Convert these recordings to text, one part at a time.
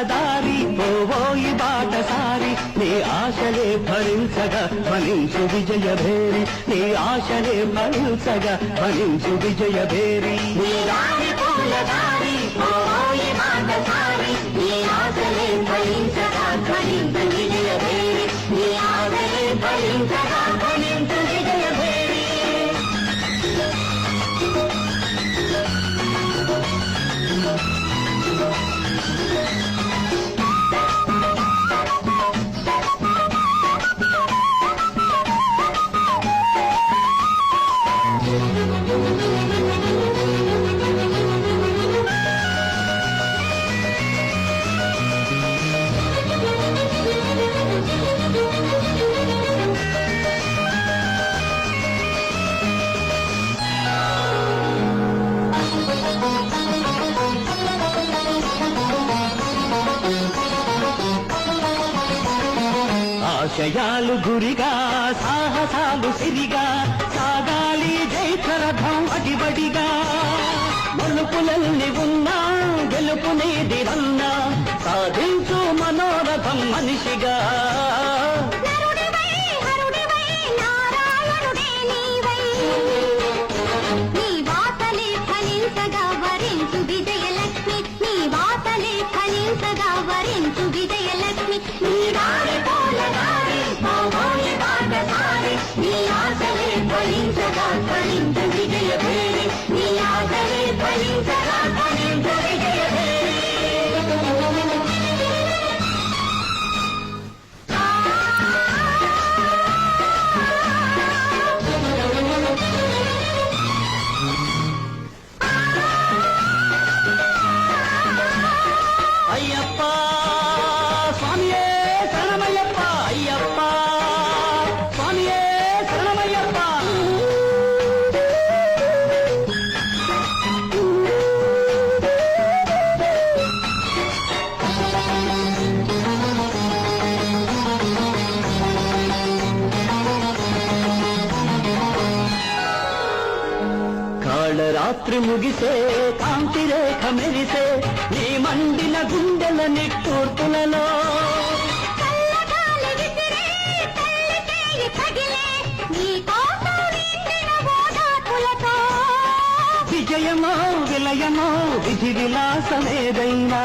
దారి పోవోయి బాటసారి నీ ఆశలే ఫలించగా ఫలించు విజయభేరి నీ ఆశలే ఫలించగా ఫలించు విజయభేరి నీ దారి పూల దారి పోవోయి బాటసారి నీ ఆశలే ఫలించగా ఫలించు విజయభేరి నీ ఆశలే ఫలించగా ఫలించు విజయభేరి ఆశయాలు గురిగా సాహసాలు సిరిగా సాగాలి జైత్రరథం అడిబడిగా మలుపులన్నీ ఉన్నా గెలుపునేది రన్నా సాధించు మనోరథం మనిషిగా నీ వాతలే ఫలించగా వరించు విజయలక్ష్మి నీ వాతలే ఫలించగా వరించు విజయలక్ష్మి నీ దారి పూల దారి పోవోయి బాటసారి నీ ఆశలే ఫలించగా ఫలించు విజయభేరి నీ ఆశలే ఫలించగా ఫలించు విజయభేరి అయ్యప్ప స్వామియే శరణమయ్యప్ప అయ్యప్ప స్వామియే శరణమయ్యప్ప కాళరాత్రి ముగిసే కాంతి రేఖ మెరిసే నీ మండిన గుండెల నిట్టూర్పులలో విజయమో విలయమో విధి విలాసమేదైనా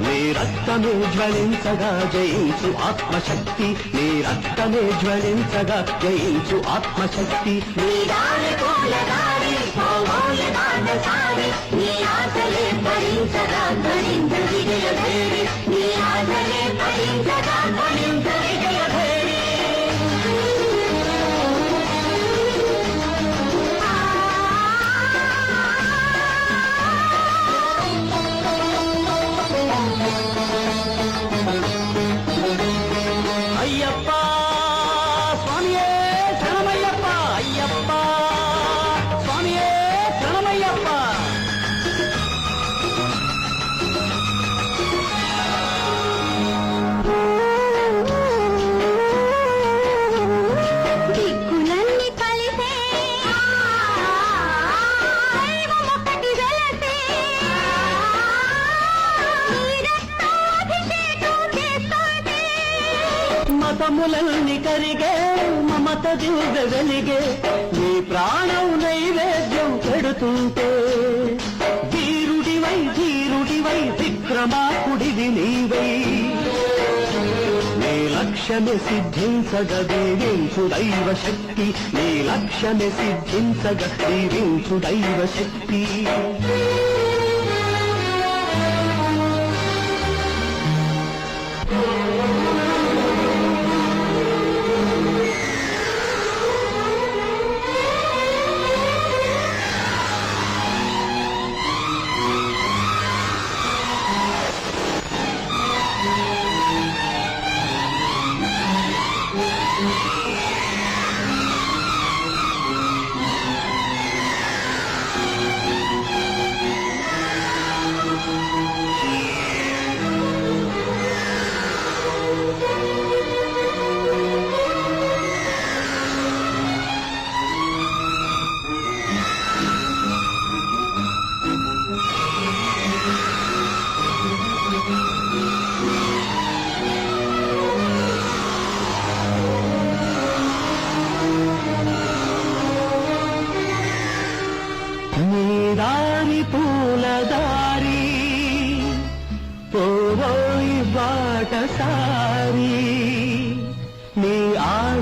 నీ రక్తమే జ్వలించగా జయించు ఆత్మశక్తి నీ రక్తమే జ్వలించగా జయించు ఆత్మశక్తి నీ దారి పూల దారి పోవోయి బాటసారి నీ ఆశలే ఫలించగా ఫలించు విజయభేరి నీ ఆశలే ఫలించగా ఫలించు విజయభేరి అయ్యప్ప స్వామియే శరణమయ్యప్ప అయ్యప్ప స్వామియే శరణమయ్యప్ప దిక్కులన్నీ కలిసే దైవమొకటి వెలసే నీ రక్తాభిషేకం చేస్తోంది మతములన్నీ కరిగే మమత దివ్య వెలిగే నీ ప్రాణం నైవేద్యం పెడుతుంటే ధీరుడివై విక్రమాకుడివి నీవై నీ లక్ష్యమే సిద్ధించగ దీవించు దైవ శక్తి నీ లక్ష్యమే సిద్ధించగ దీవించు దైవ శక్తి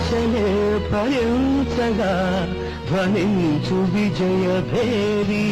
ఆశలే ఫలించగా ధ్వనించు విజయ భేరీ